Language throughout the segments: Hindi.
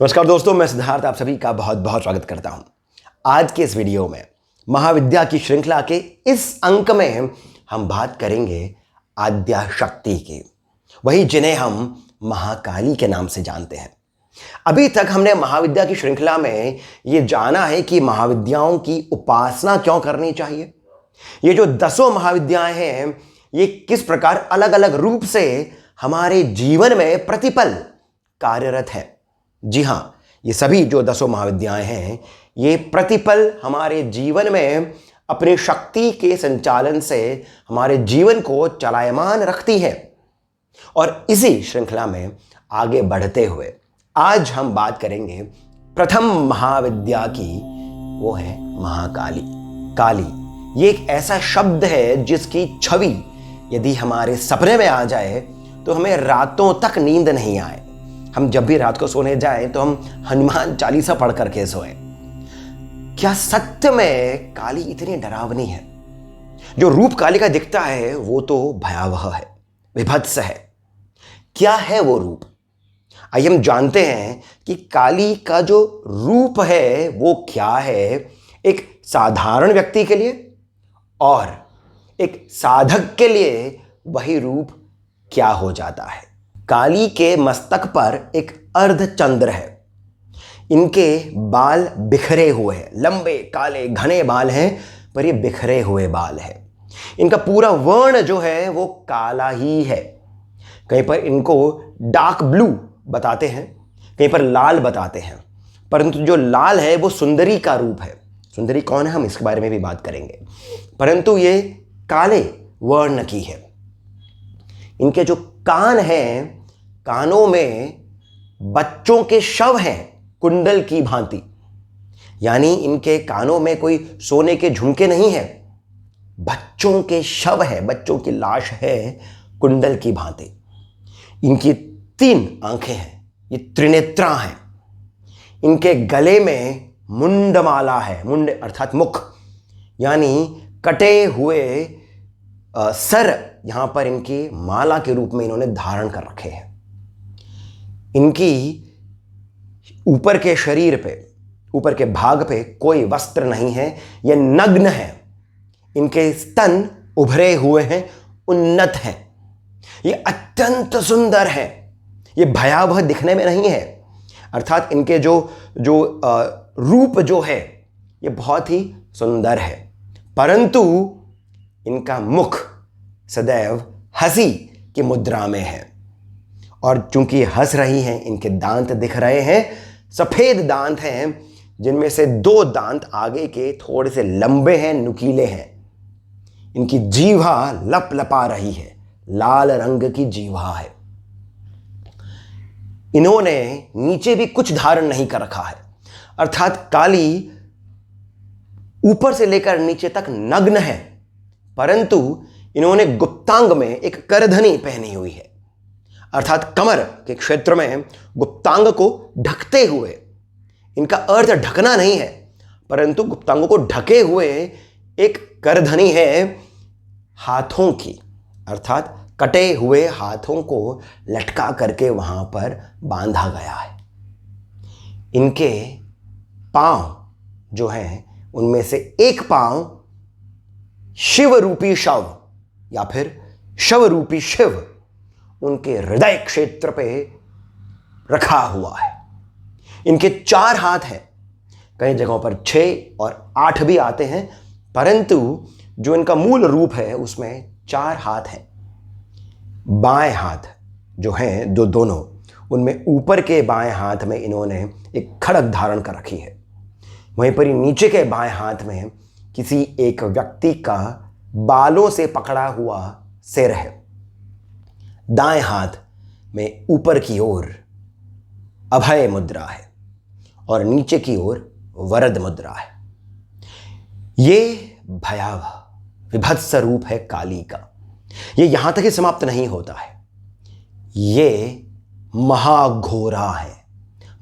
नमस्कार दोस्तों, मैं सिद्धार्थ आप सभी का बहुत बहुत स्वागत करता हूं। आज के इस वीडियो में महाविद्या की श्रृंखला के इस अंक में हम बात करेंगे आद्या शक्ति की, वही जिन्हें हम महाकाली के नाम से जानते हैं। अभी तक हमने महाविद्या की श्रृंखला में ये जाना है कि महाविद्याओं की उपासना क्यों करनी चाहिए, ये जो 10 महाविद्याएं हैं ये किस प्रकार अलग अलग रूप से हमारे जीवन में प्रतिपल कार्यरत है। जी हां, ये सभी जो 10 महाविद्याएं हैं ये प्रतिपल हमारे जीवन में अपनी शक्ति के संचालन से हमारे जीवन को चलायमान रखती है। और इसी श्रृंखला में आगे बढ़ते हुए आज हम बात करेंगे प्रथम महाविद्या की, वो है महाकाली। काली ये एक ऐसा शब्द है जिसकी छवि यदि हमारे सपने में आ जाए तो हमें रातों तक नींद नहीं आए। हम जब भी रात को सोने जाएं तो हम हनुमान चालीसा पढ़ करके सोएं। क्या सत्य में काली इतनी डरावनी है? जो रूप काली का दिखता है वो तो भयावह है, विभत्स है। क्या है वो रूप? आइए हम जानते हैं कि काली का जो रूप है वो क्या है, एक साधारण व्यक्ति के लिए और एक साधक के लिए वही रूप क्या हो जाता है। काली के मस्तक पर एक अर्धचंद्र है। इनके बाल बिखरे हुए हैं, लंबे काले घने बाल हैं, पर ये बिखरे हुए बाल हैं। इनका पूरा वर्ण जो है वो काला ही है। कहीं पर इनको डार्क ब्लू बताते हैं, कहीं पर लाल बताते हैं, परंतु जो लाल है वो सुंदरी का रूप है। सुंदरी कौन है, हम इसके बारे में भी बात करेंगे, परंतु ये काले वर्ण की है। इनके जो कान हैं, कानों में बच्चों के शव हैं कुंडल की भांति, यानी इनके कानों में कोई सोने के झुमके नहीं है, बच्चों के शव है, बच्चों की लाश है कुंडल की भांति। इनकी 3 आंखें हैं, ये त्रिनेत्रा हैं। इनके गले में मुंडमाला है, मुंड अर्थात मुख, यानी कटे हुए सर यहां पर इनकी माला के रूप में इन्होंने धारण कर रखे हैं। इनकी ऊपर के शरीर पे, ऊपर के भाग पे कोई वस्त्र नहीं है, ये नग्न है। इनके स्तन उभरे हुए हैं, उन्नत हैं। ये अत्यंत सुंदर है, ये भयावह दिखने में नहीं है। अर्थात इनके जो रूप जो है ये बहुत ही सुंदर है, परंतु इनका मुख सदैव हंसी की मुद्रा में है। और चूंकि हंस रही हैं, इनके दांत दिख रहे हैं, सफेद दांत हैं, जिनमें से 2 दांत आगे के थोड़े से लंबे हैं, नुकीले हैं। इनकी जीवा लपलपा रही है, लाल रंग की जीवा है। इन्होंने नीचे भी कुछ धारण नहीं कर रखा है, अर्थात काली ऊपर से लेकर नीचे तक नग्न है, परंतु इन्होंने गुप्तांग में एक करधनी पहनी हुई है, अर्थात कमर के क्षेत्र में गुप्तांग को ढकते हुए। इनका अर्थ ढकना नहीं है, परंतु गुप्तांग को ढके हुए एक करधनी है हाथों की, अर्थात कटे हुए हाथों को लटका करके वहां पर बांधा गया है। इनके पांव जो हैं उनमें से एक पांव शिव रूपी शव या फिर शव रूपी शिव उनके हृदय क्षेत्र पे रखा हुआ है। इनके 4 हाथ हैं, कई जगहों पर 6 और 8 भी आते हैं, परंतु जो इनका मूल रूप है उसमें 4 हाथ हैं। बाएं हाथ जो हैं दोनों, उनमें ऊपर के बाएं हाथ में इन्होंने एक खड़ग धारण कर रखी है। वहीं पर नीचे के बाएं हाथ में किसी एक व्यक्ति का बालों से पकड़ा हुआ सिर है। दाएं हाथ में ऊपर की ओर अभय मुद्रा है और नीचे की ओर वरद मुद्रा है। ये भयावह विभत्स रूप है काली का। ये यहां तक ही समाप्त नहीं होता है, ये महाघोरा है।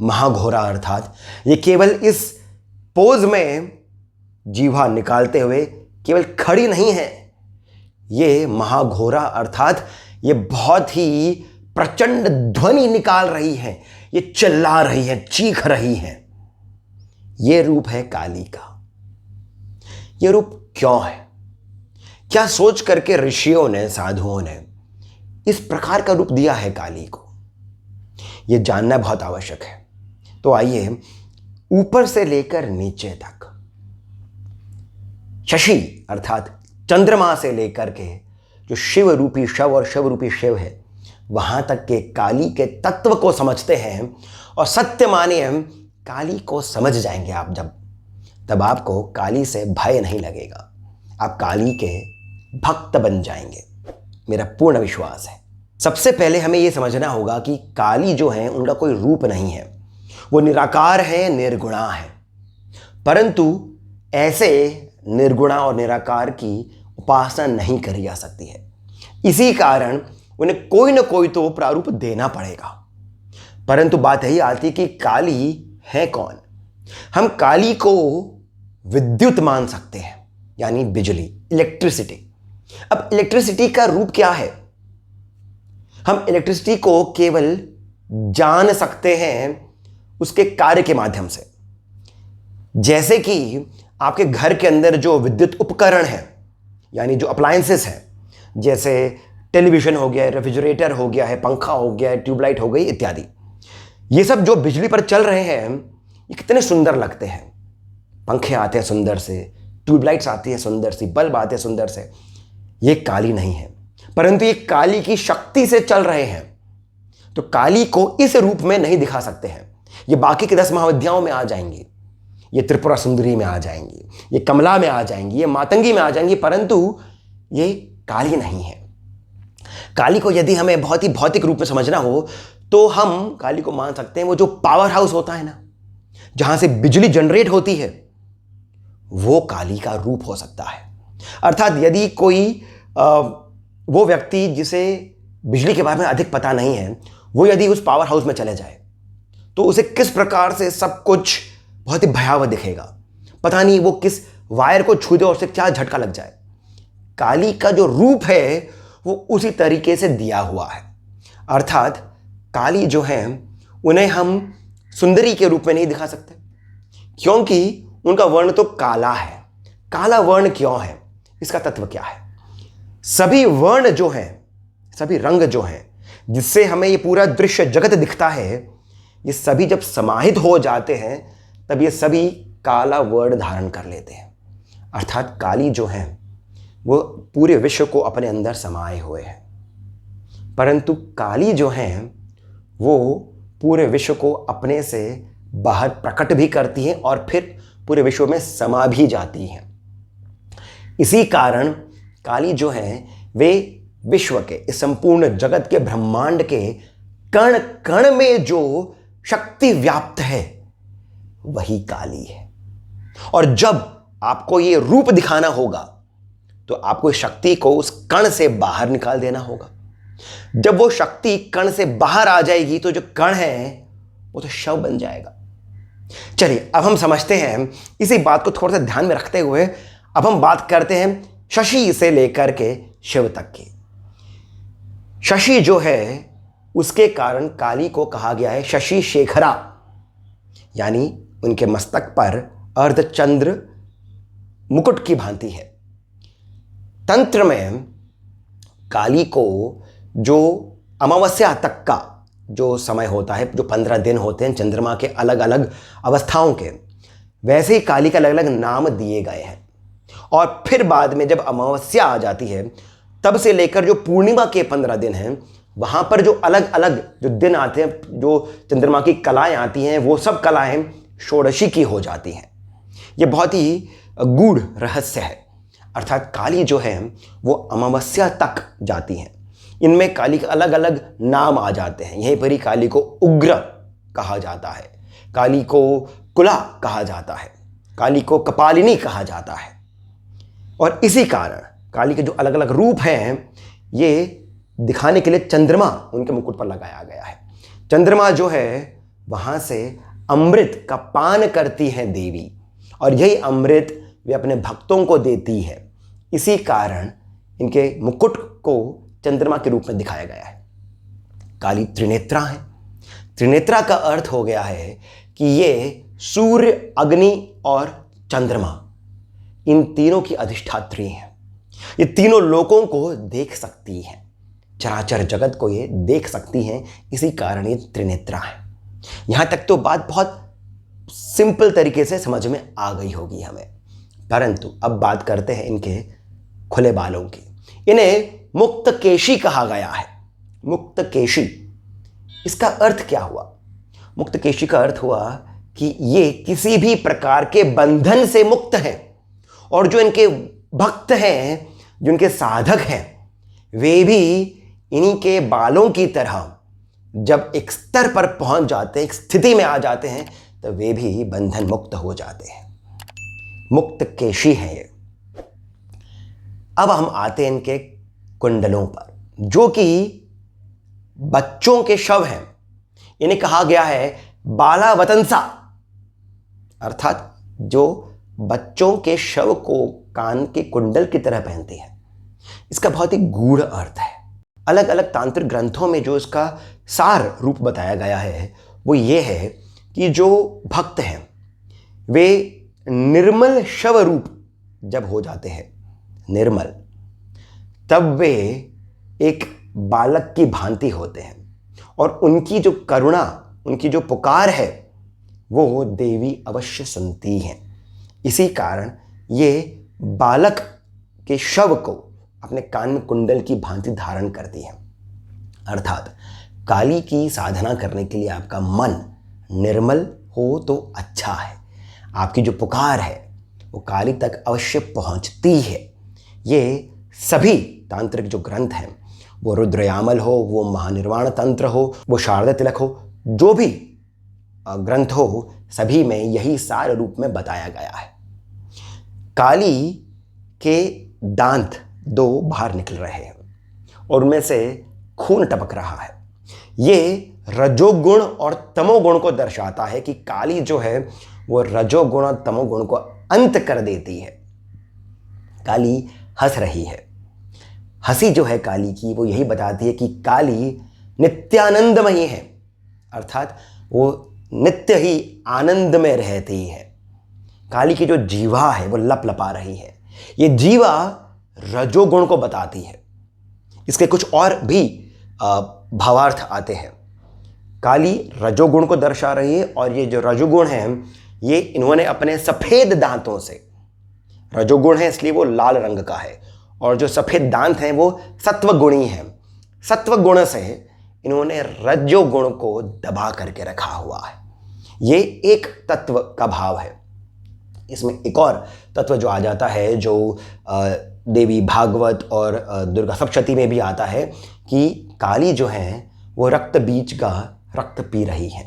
महाघोरा अर्थात ये केवल इस पोज में जीवा निकालते हुए केवल खड़ी नहीं है, ये महाघोरा अर्थात ये बहुत ही प्रचंड ध्वनि निकाल रही है। ये चिल्ला रही हैं, चीख रही हैं। ये रूप है काली का। ये रूप क्यों है? क्या सोच करके ऋषियों ने, साधुओं ने इस प्रकार का रूप दिया है काली को? यह जानना बहुत आवश्यक है। तो आइए ऊपर से लेकर नीचे तक, शशि अर्थात चंद्रमा से लेकर के जो शिव रूपी शव और शव रूपी शिव है, वहां तक के काली के तत्व को समझते हैं और सत्य मानिए काली को समझ जाएंगे आप जब, तब आपको काली से भय नहीं लगेगा। आप काली के भक्त बन जाएंगे, मेरा पूर्ण विश्वास है। सबसे पहले हमें यह समझना होगा कि काली जो है उनका कोई रूप नहीं है, वो निराकार है, निर्गुणा है। परंतु ऐसे निर्गुणा और निराकार की उपासना नहीं करी जा सकती है। इसी कारण उन्हें कोई ना कोई तो प्रारूप देना पड़ेगा। परंतु बात यही आती है कि काली है कौन? हम काली को विद्युत मान सकते हैं, यानी बिजली, इलेक्ट्रिसिटी। अब इलेक्ट्रिसिटी का रूप क्या है? हम इलेक्ट्रिसिटी को केवल जान सकते हैं उसके कार्य के माध्यम से। जैसे कि आपके घर के अंदर जो विद्युत उपकरण हैं, यानी जो अप्लायंसेस हैं, जैसे टेलीविजन हो गया है, रेफ्रिजरेटर हो गया है, पंखा हो गया है, ट्यूबलाइट हो गई इत्यादि, ये सब जो बिजली पर चल रहे हैं ये कितने सुंदर लगते हैं। पंखे आते हैं सुंदर से, ट्यूबलाइट्स आती है सुंदर सी, बल्ब आते हैं सुंदर से। ये काली नहीं है, परंतु ये काली की शक्ति से चल रहे हैं। तो काली को इस रूप में नहीं दिखा सकते हैं। ये बाकी के 10 महाविद्याओं में आ जाएंगी, ये त्रिपुरा सुंदरी में आ जाएंगी, ये कमला में आ जाएंगी, ये मातंगी में आ जाएंगी, परंतु ये काली नहीं है। काली को यदि हमें बहुत ही भौतिक रूप में समझना हो तो हम काली को मान सकते हैं वो जो पावर हाउस होता है ना, जहां से बिजली जनरेट होती है, वो काली का रूप हो सकता है। अर्थात यदि कोई वो व्यक्ति जिसे बिजली के बारे में अधिक पता नहीं है, वो यदि उस पावर हाउस में चले जाए तो उसे किस प्रकार से सब कुछ बहुत ही भयावह दिखेगा। पता नहीं वो किस वायर को छू दे और उसे क्या झटका लग जाए। काली का जो रूप है वो उसी तरीके से दिया हुआ है। अर्थात काली जो है उन्हें हम सुंदरी के रूप में नहीं दिखा सकते, क्योंकि उनका वर्ण तो काला है। काला वर्ण क्यों है? इसका तत्व क्या है? सभी वर्ण जो हैं, सभी रंग जो हैं जिससे हमें ये पूरा दृश्य जगत दिखता है, ये सभी जब समाहित हो जाते हैं तब ये सभी काला वर्ण धारण कर लेते हैं। अर्थात काली जो है वो पूरे विश्व को अपने अंदर समाये हुए हैं, परंतु काली जो है वो पूरे विश्व को अपने से बाहर प्रकट भी करती हैं और फिर पूरे विश्व में समा भी जाती हैं। इसी कारण काली जो है वे विश्व के, इस संपूर्ण जगत के, ब्रह्मांड के कण कण में जो शक्ति व्याप्त है वही काली है। और जब आपको ये रूप दिखाना होगा तो आपको शक्ति को उस कण से बाहर निकाल देना होगा। जब वो शक्ति कण से बाहर आ जाएगी तो जो कण है वो तो शव बन जाएगा। चलिए अब हम समझते हैं, इसी बात को थोड़ा सा ध्यान में रखते हुए अब हम बात करते हैं शशि से लेकर के शिव तक की। शशि जो है उसके कारण काली को कहा गया है शशि शेखरा, यानी उनके मस्तक पर अर्धचंद्र मुकुट की भांति है। तंत्र में काली को जो अमावस्या तक का जो समय होता है, जो 15 दिन होते हैं चंद्रमा के अलग अलग अवस्थाओं के, वैसे ही काली के अलग अलग नाम दिए गए हैं। और फिर बाद में जब अमावस्या आ जाती है तब से लेकर जो पूर्णिमा के 15 दिन हैं, वहाँ पर जो अलग अलग जो दिन आते हैं, जो चंद्रमा की कलाएँ आती हैं, वो सब कलाएँ षोडशी की हो जाती हैं। ये बहुत ही गूढ़ रहस्य है। अर्थात काली जो है वो अमावस्या तक जाती हैं। इनमें काली के अलग अलग नाम आ जाते हैं। यहीं पर ही काली को उग्र कहा जाता है, काली को कुला कहा जाता है, काली को कपालिनी कहा जाता है। और इसी कारण काली के जो अलग अलग रूप हैं ये दिखाने के लिए चंद्रमा उनके मुकुट पर लगाया गया है। चंद्रमा जो है वहाँ से अमृत का पान करती हैं देवी, और यही अमृत वे अपने भक्तों को देती है। इसी कारण इनके मुकुट को चंद्रमा के रूप में दिखाया गया है। काली त्रिनेत्रा है। त्रिनेत्रा का अर्थ हो गया है कि ये सूर्य, अग्नि और चंद्रमा, इन तीनों की अधिष्ठात्री हैं। ये तीनों लोगों को देख सकती हैं, चराचर जगत को ये देख सकती हैं, इसी कारण ये त्रिनेत्रा है। यहां तक तो बात बहुत सिंपल तरीके से समझ में आ गई होगी हमें, परंतु अब बात करते हैं इनके खुले बालों की। इन्हें मुक्तकेशी कहा गया है। मुक्तकेशी, इसका अर्थ क्या हुआ? मुक्तकेशी का अर्थ हुआ कि ये किसी भी प्रकार के बंधन से मुक्त हैं, और जो इनके भक्त हैं, जो इनके साधक हैं, वे भी इन्हीं के बालों की तरह जब एक स्तर पर पहुंच जाते हैं, एक स्थिति में आ जाते हैं, तो वे भी बंधन मुक्त हो जाते हैं। मुक्तकेशी है ये। अब हम आते हैं इनके कुंडलों पर, जो कि बच्चों के शव हैं। इन्हें कहा गया है बालावतंसा, अर्थात जो बच्चों के शव को कान के कुंडल की तरह पहनते हैं। इसका बहुत ही गूढ़ अर्थ है। अलग अलग तांत्रिक ग्रंथों में जो इसका सार रूप बताया गया है वो ये है कि जो भक्त हैं वे निर्मल शव रूप जब हो जाते हैं, निर्मल, तब वे एक बालक की भांति होते हैं, और उनकी जो करुणा, उनकी जो पुकार है वो देवी अवश्य सुनती हैं। इसी कारण ये बालक के शव को अपने कान में कुंडल की भांति धारण करती हैं। अर्थात काली की साधना करने के लिए आपका मन निर्मल हो तो अच्छा है, आपकी जो पुकार है वो काली तक अवश्य पहुंचती है। ये सभी तांत्रिक जो ग्रंथ हैं, वो रुद्रयामल हो, वो महानिर्वाण तंत्र हो, वो शारदा तिलक हो, जो भी ग्रंथ हो, सभी में यही सार रूप में बताया गया है। काली के दांत दो बाहर निकल रहे हैं और उनमें से खून टपक रहा है। ये रजोगुण और तमोगुण को दर्शाता है कि काली जो है वो रजोगुण और तमोगुण को अंत कर देती है। काली हंस रही है। हंसी जो है काली की वो यही बताती है कि काली नित्यानंदमयी है, अर्थात वो नित्य ही आनंद में रहती है। काली की जो जीवा है वो लपलपा रही है। ये जीवा रजोगुण को बताती है। इसके कुछ और भी भावार्थ आते हैं। काली रजोगुण को दर्शा रही है, और ये जो रजोगुण है ये इन्होंने अपने सफेद दांतों से, रजोगुण है इसलिए वो लाल रंग का है, और जो सफेद दांत हैं वो सत्वगुणी हैं। सत्वगुण से इन्होंने रजोगुण को दबा करके रखा हुआ है। ये एक तत्व का भाव है। इसमें एक और तत्व जो आ जाता है, जो देवी भागवत और दुर्गा सप्तशती में भी आता है, कि काली जो है वो रक्त बीज का रक्त पी रही है।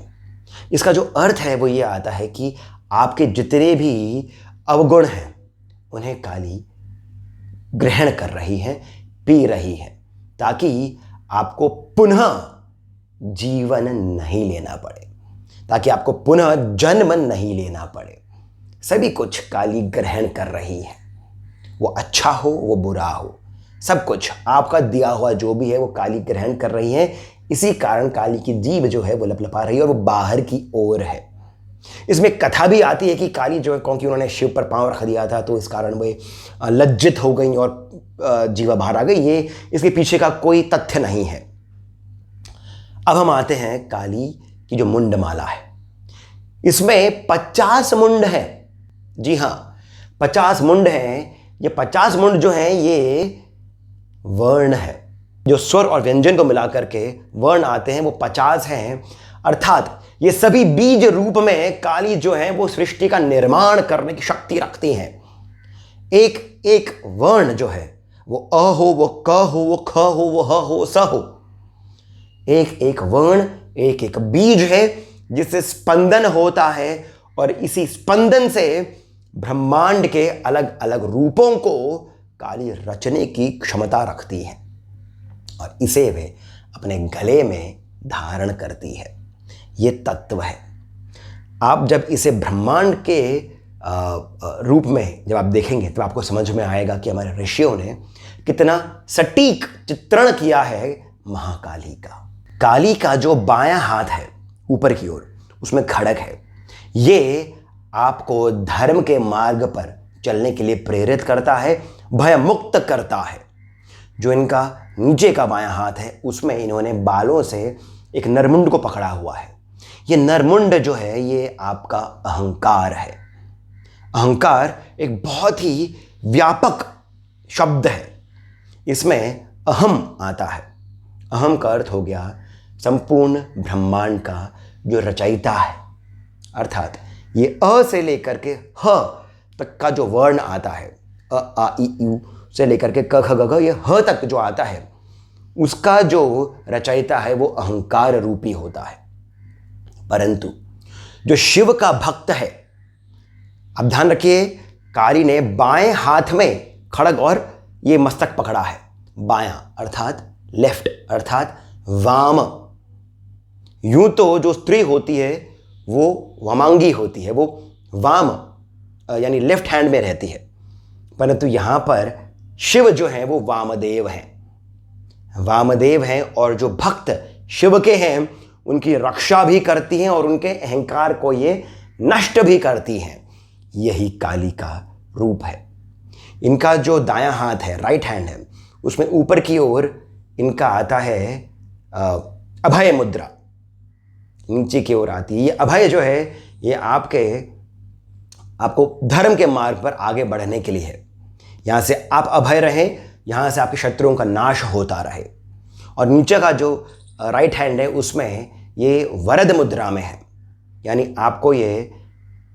इसका जो अर्थ है वो ये आता है कि आपके जितने भी अवगुण हैं उन्हें काली ग्रहण कर रही है, पी रही है, ताकि आपको पुनः जीवन नहीं लेना पड़े, ताकि आपको पुनः जन्म नहीं लेना पड़े। सभी कुछ काली ग्रहण कर रही है, वो अच्छा हो वो बुरा हो, सब कुछ आपका दिया हुआ जो भी है वो काली ग्रहण कर रही है। इसी कारण काली की जीभ जो है वो लपलपा रही है और वो बाहर की ओर है। इसमें कथा भी आती है कि काली जो है, क्योंकि उन्होंने शिव पर पांव रख दिया था तो इस कारण वे लज्जित हो गई और जीवा बाहर आ गई। ये इसके पीछे का कोई तथ्य नहीं है। अब हम आते हैं काली की जो मुंडमाला है। इसमें 50 मुंड है। जी हाँ, 50 मुंड हैं। ये 50 मुंड जो हैं ये वर्ण है, जो स्वर और व्यंजन को मिलाकर के वर्ण आते हैं वो 50 हैं। अर्थात ये सभी बीज रूप में काली जो है वो सृष्टि का निर्माण करने की शक्ति रखती हैं। एक एक वर्ण जो है वो अ हो, वो क हो, वो ख हो, वो ह हो, स हो, एक एक वर्ण एक एक बीज है जिससे स्पंदन होता है, और इसी स्पंदन से ब्रह्मांड के अलग अलग रूपों को काली रचने की क्षमता रखती है, और इसे वे अपने गले में धारण करती है। ये तत्व है। आप जब इसे ब्रह्मांड के रूप में जब आप देखेंगे तो आपको समझ में आएगा कि हमारे ऋषियों ने कितना सटीक चित्रण किया है महाकाली का। काली का जो बायां हाथ है ऊपर की ओर, उसमें खड़ग है। ये आपको धर्म के मार्ग पर चलने के लिए प्रेरित करता है, भय मुक्त करता है। जो इनका नीचे का बायां हाथ है उसमें इन्होंने बालों से एक नरमुंड को पकड़ा हुआ है। ये नरमुंड जो है ये आपका अहंकार है। अहंकार एक बहुत ही व्यापक शब्द है। इसमें अहम आता है। अहम का अर्थ हो गया संपूर्ण ब्रह्मांड का जो रचयिता है, अर्थात ये अ से लेकर के ह तक का जो वर्ण आता है, अ आ इ उ से लेकर के क ख ग घ, ये ह तक जो आता है उसका जो रचयिता है वो अहंकार रूपी होता है। परंतु जो शिव का भक्त है, अब ध्यान रखिए, काली ने बाएं हाथ में खड़ग और ये मस्तक पकड़ा है। बायां अर्थात लेफ्ट, अर्थात वाम। यूं तो जो स्त्री होती है वो वामांगी होती है, वो वाम यानी लेफ्ट हैंड में रहती है, परंतु यहां पर शिव जो है वो वामदेव हैं। वामदेव हैं और जो भक्त शिव के हैं उनकी रक्षा भी करती हैं और उनके अहंकार को ये नष्ट भी करती हैं। यही काली का रूप है। इनका जो दायां हाथ है, राइट हैंड है, उसमें ऊपर की ओर इनका आता है अभय मुद्रा, नीचे की ओर आती है। ये अभय जो है ये आपको धर्म के मार्ग पर आगे बढ़ने के लिए है। यहाँ से आप अभय रहें, यहाँ से आपके शत्रुओं का नाश होता रहे। और नीचे का जो राइट हैंड है उसमें ये वरद मुद्रा में है, यानी आपको ये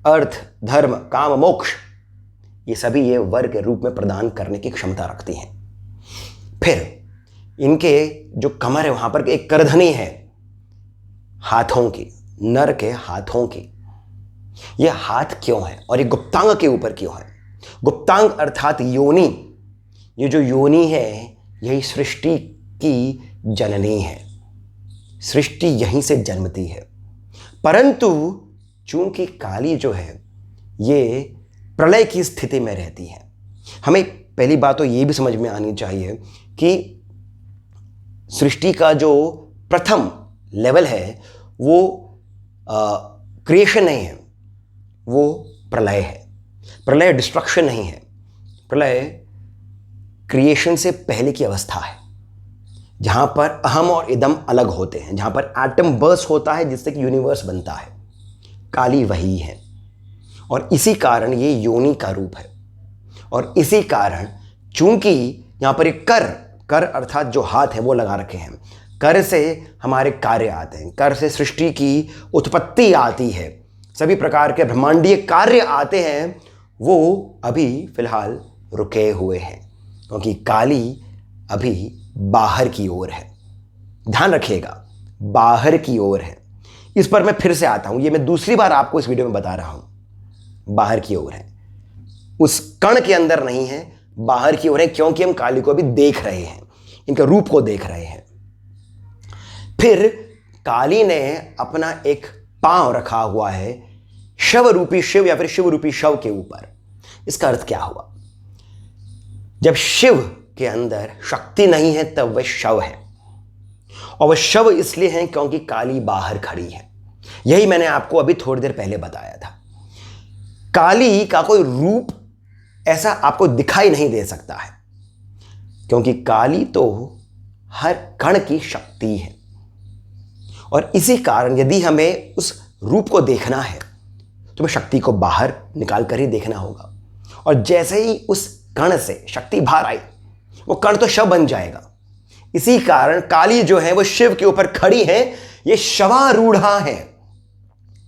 अर्थ, धर्म, काम, मोक्ष ये सभी ये वर के रूप में प्रदान करने की क्षमता रखती हैं। फिर इनके जो कमर है वहाँ पर एक करधनी है हाथों की, नर के हाथों की। ये हाथ क्यों है और ये गुप्तांग के ऊपर क्यों है? गुप्तांग अर्थात योनि। ये जो योनि है यही सृष्टि की जननी है। सृष्टि यहीं से जन्मती है। परंतु चूंकि काली जो है ये प्रलय की स्थिति में रहती है। हमें पहली बात तो ये भी समझ में आनी चाहिए कि सृष्टि का जो प्रथम लेवल है वो क्रिएशन नहीं है, वो प्रलय है। प्रलय डिस्ट्रक्शन नहीं है, प्रलय क्रिएशन से पहले की अवस्था है, जहां पर अहम और इदम अलग होते हैं, जहां पर एटम बर्स्ट होता है जिससे कि यूनिवर्स बनता है। काली वही है और इसी कारण ये योनि का रूप है। और इसी कारण चूंकि यहां पर एक कर अर्थात जो हाथ है वो लगा रखे हैं, कर से हमारे कार्य आते हैं, कर से सृष्टि की उत्पत्ति आती है, सभी प्रकार के ब्रह्मांडीय कार्य आते हैं, वो अभी फिलहाल रुके हुए हैं क्योंकि काली अभी बाहर की ओर है। ध्यान रखिएगा, बाहर की ओर है। इस पर मैं फिर से आता हूं, ये मैं दूसरी बार आपको इस वीडियो में बता रहा हूं। बाहर की ओर है, उस कण के अंदर नहीं है, बाहर की ओर है, क्योंकि हम काली को अभी देख रहे हैं, इनके रूप को देख रहे हैं। फिर काली ने अपना एक पांव रखा हुआ है शव रूपी शिव या फिर शिव रूपी शव के ऊपर। इसका अर्थ क्या हुआ? जब शिव के अंदर शक्ति नहीं है तब वह शव है, और वह शव इसलिए है क्योंकि काली बाहर खड़ी है। यही मैंने आपको अभी थोड़ी देर पहले बताया था। काली का कोई रूप ऐसा आपको दिखाई नहीं दे सकता है क्योंकि काली तो हर कण की शक्ति है। और इसी कारण यदि हमें उस रूप को देखना है तो हमें शक्ति को बाहर निकाल कर ही देखना होगा। और जैसे ही उस कण से शक्ति बाहर आई वो कण तो शव बन जाएगा। इसी कारण काली जो है वो शिव के ऊपर खड़ी है, ये शवारूढ़ा है।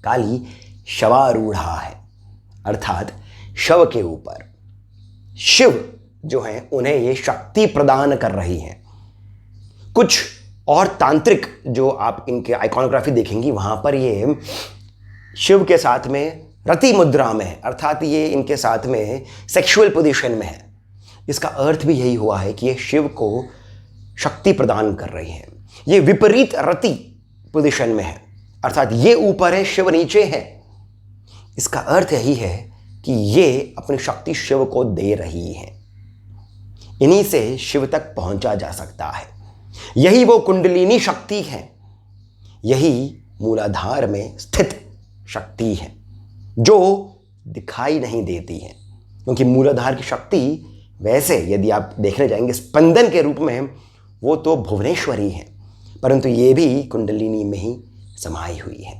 काली शवारूढ़ा है अर्थात शव के ऊपर शिव जो है उन्हें ये शक्ति प्रदान कर रही है। कुछ और तांत्रिक जो आप इनके आइकॉनोग्राफी देखेंगी वहां पर ये शिव के साथ में रति मुद्रा में है, अर्थात ये इनके साथ में सेक्सुअल पोजीशन में है। इसका अर्थ भी यही हुआ है कि ये शिव को शक्ति प्रदान कर रही है। ये विपरीत रति पोजीशन में है, अर्थात ये ऊपर है, शिव नीचे है। इसका अर्थ यही है कि ये अपनी शक्ति शिव को दे रही है। इन्हीं से शिव तक पहुंचा जा सकता है। यही वो कुंडलिनी शक्ति है, यही मूलाधार में स्थित शक्ति है जो दिखाई नहीं देती है, क्योंकि मूलाधार की शक्ति वैसे यदि आप देखने जाएंगे स्पंदन के रूप में वो तो भुवनेश्वरी है, परंतु ये भी कुंडलिनी में ही समाई हुई है।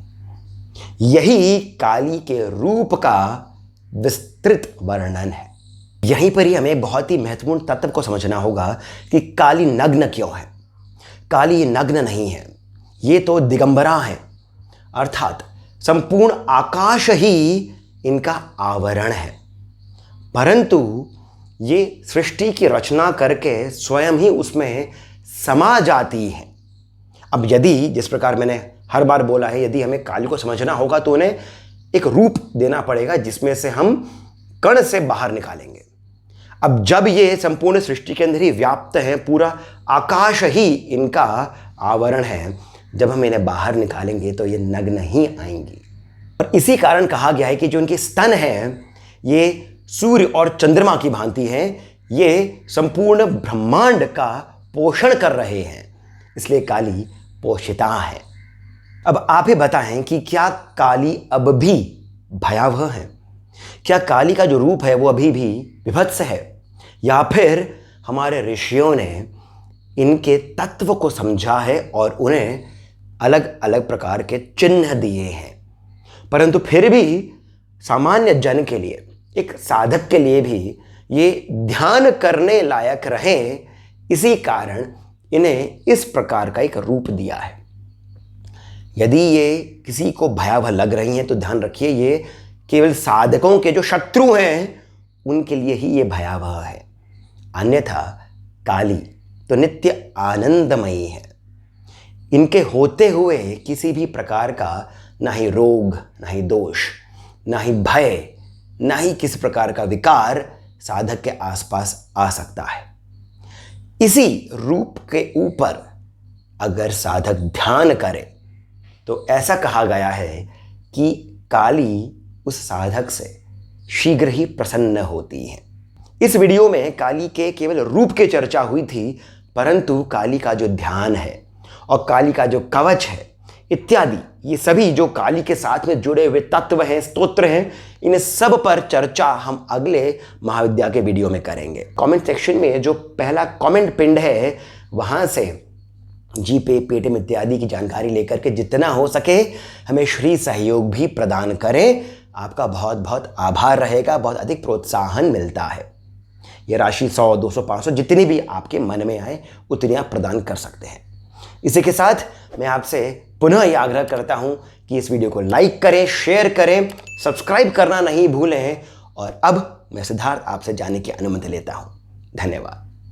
यही काली के रूप का विस्तृत वर्णन है। यहीं पर ही हमें बहुत ही महत्वपूर्ण तत्व को समझना होगा कि काली नग्न क्यों है। काली नग्न नहीं है, ये तो दिगंबरा है, अर्थात संपूर्ण आकाश ही इनका आवरण है, परंतु ये सृष्टि की रचना करके स्वयं ही उसमें समा जाती है। अब यदि, जिस प्रकार मैंने हर बार बोला है, यदि हमें काली को समझना होगा तो उन्हें एक रूप देना पड़ेगा जिसमें से हम कण से बाहर निकालेंगे। अब जब ये संपूर्ण सृष्टि के अंदर ही व्याप्त है, पूरा आकाश ही इनका आवरण है, जब हम इन्हें बाहर निकालेंगे तो ये नग्न ही आएंगी। और इसी कारण कहा गया है कि जो इनके स्तन हैं ये सूर्य और चंद्रमा की भांति हैं, ये संपूर्ण ब्रह्मांड का पोषण कर रहे हैं, इसलिए काली पोषिता है। अब आप ही बताएं कि क्या काली अब भी भयावह है? क्या काली का जो रूप है वो अभी भी विभत्स है, या फिर हमारे ऋषियों ने इनके तत्व को समझा है और उन्हें अलग अलग प्रकार के चिन्ह दिए हैं, परंतु फिर भी सामान्य जन के लिए, एक साधक के लिए भी ये ध्यान करने लायक रहे, इसी कारण इन्हें इस प्रकार का एक रूप दिया है। यदि ये किसी को भयावह लग रही हैं तो ध्यान रखिए ये केवल साधकों के जो शत्रु हैं उनके लिए ही ये भयावह है, अन्यथा काली तो नित्य आनंदमयी है। इनके होते हुए किसी भी प्रकार का ना ही रोग, ना ही दोष, ना ही भय, ना ही किसी प्रकार का विकार साधक के आसपास आ सकता है। इसी रूप के ऊपर अगर साधक ध्यान करे तो ऐसा कहा गया है कि काली उस साधक से शीघ्र ही प्रसन्न होती है। इस वीडियो में काली के केवल रूप की चर्चा हुई थी, परंतु काली का जो ध्यान है और काली का जो कवच है इत्यादि, ये सभी जो काली के साथ में जुड़े हुए तत्व हैं, स्तोत्र हैं, इन सब पर चर्चा हम अगले महाविद्या के वीडियो में करेंगे। कमेंट सेक्शन में जो पहला कमेंट पिंड है वहां से जीपे, पेटीएम इत्यादि की जानकारी लेकर के जितना हो सके हमें श्री सहयोग भी प्रदान करें। आपका बहुत बहुत आभार रहेगा, बहुत अधिक प्रोत्साहन मिलता है। यह राशि 100, 200, 500 जितनी भी आपके मन में आए उतनी आप प्रदान कर सकते हैं। इसी के साथ मैं आपसे पुनः ये आग्रह करता हूं कि इस वीडियो को लाइक करें, शेयर करें, सब्सक्राइब करना नहीं भूलें। और अब मैं सिद्धार्थ आपसे जाने की अनुमति लेता हूं। धन्यवाद।